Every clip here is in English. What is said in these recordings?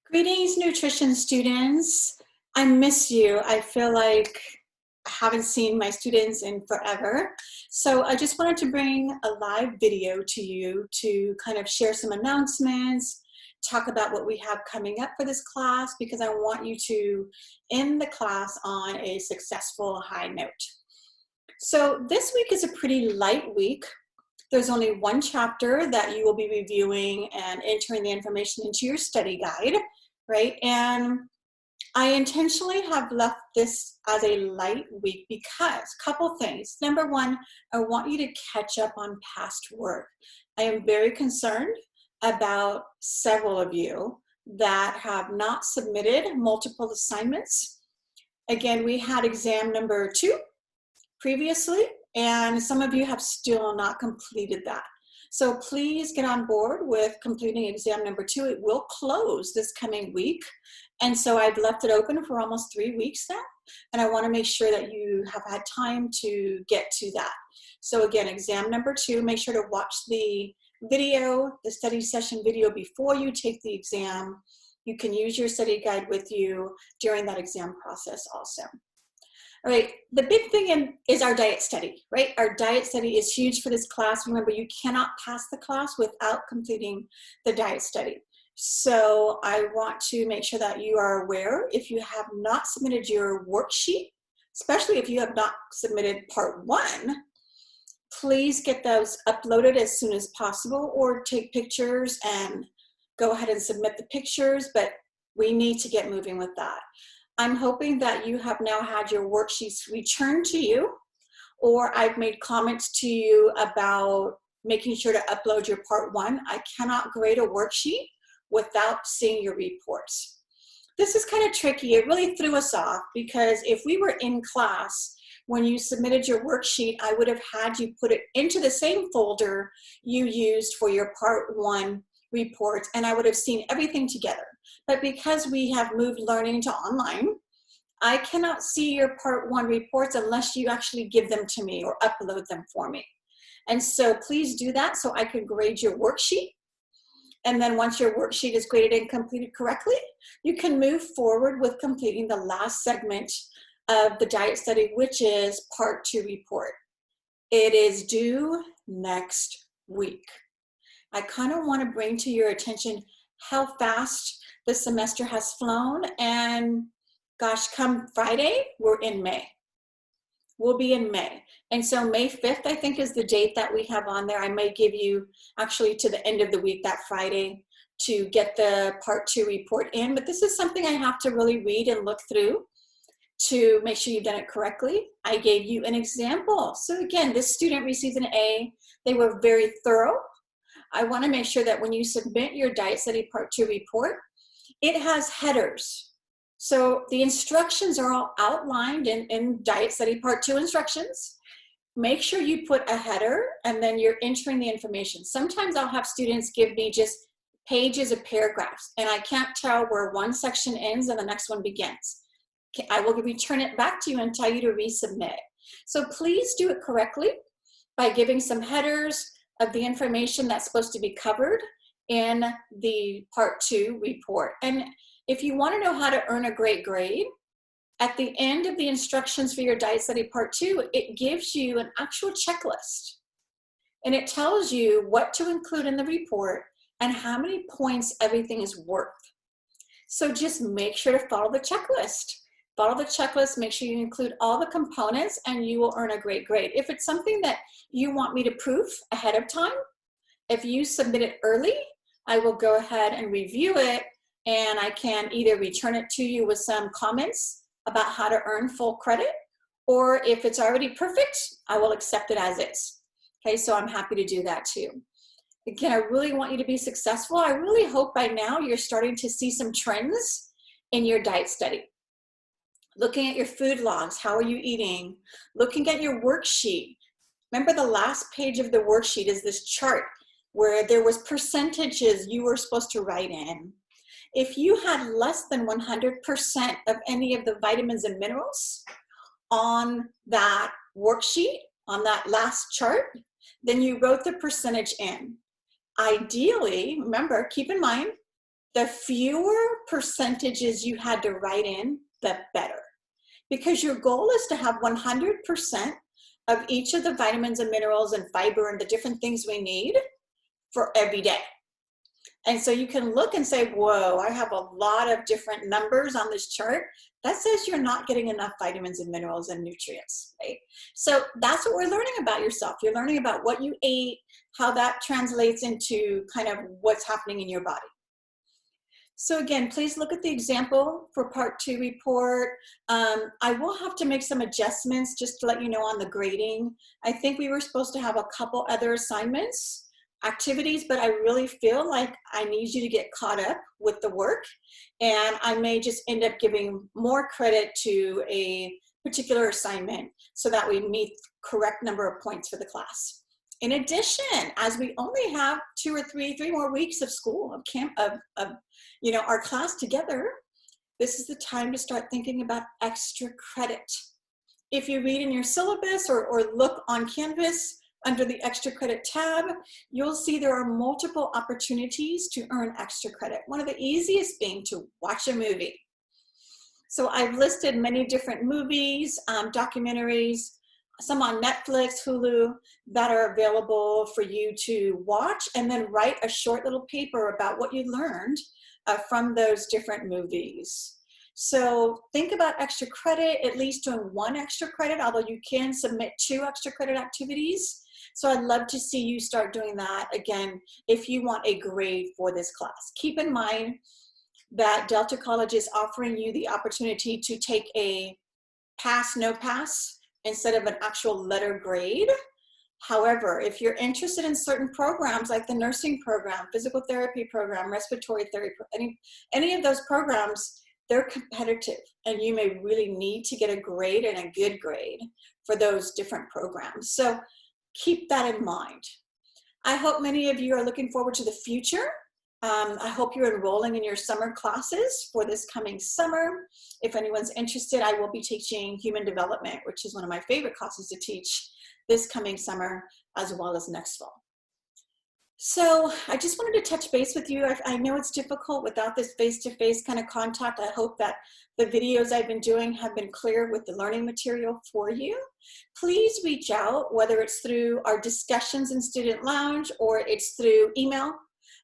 Greetings, nutrition students. I miss you. I feel like I haven't seen my students in forever. So I just wanted to bring a live video to you to kind of share some announcements, talk about what we have coming up for this class, because I want you to end the class on a successful high note. So this week is a pretty light week. There's only one chapter that you will be reviewing and entering the information into your study guide, right? And I intentionally have left this as a light week because a couple things. Number one, I want you to catch up on past work. I am very concerned about several of you that have not submitted multiple assignments. Again, we had exam number 2 previously, and some of you have still not completed that. So please get on board with completing exam number 2. It will close this coming week. And so I've left it open for almost 3 weeks now. And I want to make sure that you have had time to get to that. So again, exam number 2, make sure to watch the video, the study session video before you take the exam. You can use your study guide with you during that exam process also. All right, the big thing is our diet study, right? Our diet study is huge for this class. Remember, you cannot pass the class without completing the diet study. So I want to make sure that you are aware, if you have not submitted your worksheet, especially if you have not submitted part 1, please get those uploaded as soon as possible, or take pictures and go ahead and submit the pictures, but we need to get moving with that. I'm hoping that you have now had your worksheets returned to you, or I've made comments to you about making sure to upload your part 1. I cannot grade a worksheet without seeing your reports. This is kind of tricky. It really threw us off because if we were in class when you submitted your worksheet, I would have had you put it into the same folder you used for your part 1 reports, and I would have seen everything together. But because we have moved learning to online, I cannot see your part 1 reports unless you actually give them to me or upload them for me. And so please do that so I can grade your worksheet. And then once your worksheet is graded and completed correctly, you can move forward with completing the last segment of the diet study, which is part 2 report. It is due next week. I kind of want to bring to your attention how fast the semester has flown, and gosh, come Friday, we're in May. We'll be in May. And so May 5th, I think, is the date that we have on there. I may give you actually to the end of the week, that Friday, to get the part 2 report in. But this is something I have to really read and look through to make sure you've done it correctly. I gave you an example. So again, this student received an A. They were very thorough. I want to make sure that when you submit your diet study part 2 report, it has headers. So the instructions are all outlined in diet study part 2 instructions. Make sure you put a header and then you're entering the information. Sometimes I'll have students give me just pages of paragraphs and I can't tell where one section ends and the next one begins. I will return it back to you and tell you to resubmit. So please do it correctly by giving some headers of the information that's supposed to be covered in the part 2 report. And if you want to know how to earn a great grade, at the end of the instructions for your diet study part 2, it gives you an actual checklist. And it tells you what to include in the report and how many points everything is worth. So just make sure to follow the checklist. Follow the checklist, make sure you include all the components, and you will earn a great grade. If it's something that you want me to proof ahead of time, if you submit it early, I will go ahead and review it, and I can either return it to you with some comments about how to earn full credit, or if it's already perfect, I will accept it as is. Okay, so I'm happy to do that too. Again, I really want you to be successful. I really hope by now you're starting to see some trends in your diet study. Looking at your food logs, how are you eating? Looking at your worksheet. Remember, the last page of the worksheet is this chart where there was percentages you were supposed to write in. If you had less than 100% of any of the vitamins and minerals on that worksheet, on that last chart, then you wrote the percentage in. Ideally, remember, keep in mind, the fewer percentages you had to write in, the better. Because your goal is to have 100% of each of the vitamins and minerals and fiber and the different things we need for every day. And so you can look and say, whoa, I have a lot of different numbers on this chart. That says you're not getting enough vitamins and minerals and nutrients, right? So that's what we're learning about yourself. You're learning about what you ate, how that translates into kind of what's happening in your body. So again, please look at the example for part 2 report. I will have to make some adjustments just to let you know on the grading. I think we were supposed to have a couple other assignments, activities, but I really feel like I need you to get caught up with the work, and I may just end up giving more credit to a particular assignment so that we meet the correct number of points for the class. In addition, as we only have 2 or 3 more weeks of school, of camp, of you know, our class together, this is the time to start thinking about extra credit. If you read in your syllabus or look on Canvas under the extra credit tab, you'll see there are multiple opportunities to earn extra credit. One of the easiest being to watch a movie. So I've listed many different movies, documentaries, some on Netflix, Hulu, that are available for you to watch, and then write a short little paper about what you learned from those different movies. So think about extra credit, at least doing 1 extra credit, although you can submit 2 extra credit activities. So I'd love to see you start doing that again if you want a grade for this class. Keep in mind that Delta College is offering you the opportunity to take a pass, no pass, instead of an actual letter grade. However, if you're interested in certain programs like the nursing program, physical therapy program, respiratory therapy, any of those programs, they're competitive, and you may really need to get a grade and a good grade for those different programs. So keep that in mind. I hope many of you are looking forward to the future. I hope you're enrolling in your summer classes for this coming summer. If anyone's interested, I will be teaching human development, which is one of my favorite classes to teach this coming summer, as well as next fall. So I just wanted to touch base with you. I know it's difficult without this face-to-face kind of contact. I hope that the videos I've been doing have been clear with the learning material for you. Please reach out, whether it's through our discussions in Student Lounge or it's through email.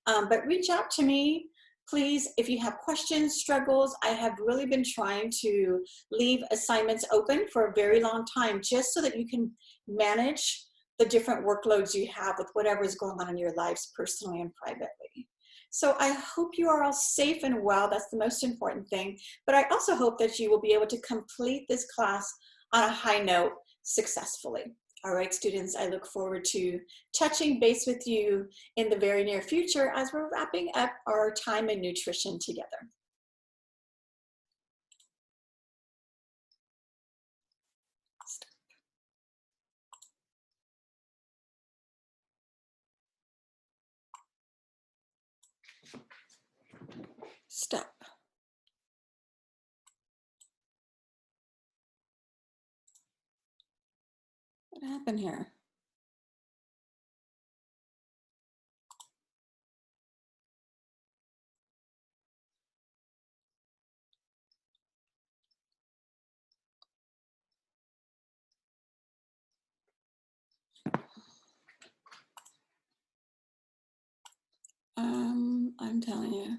But reach out to me, please, if you have questions, struggles. I have really been trying to leave assignments open for a very long time, just so that you can manage the different workloads you have with whatever is going on in your lives personally and privately. So I hope you are all safe and well. That's the most important thing. But I also hope that you will be able to complete this class on a high note successfully. All right, students, I look forward to touching base with you in the very near future as we're wrapping up our time in nutrition together. Stop. What happened here? I'm telling you.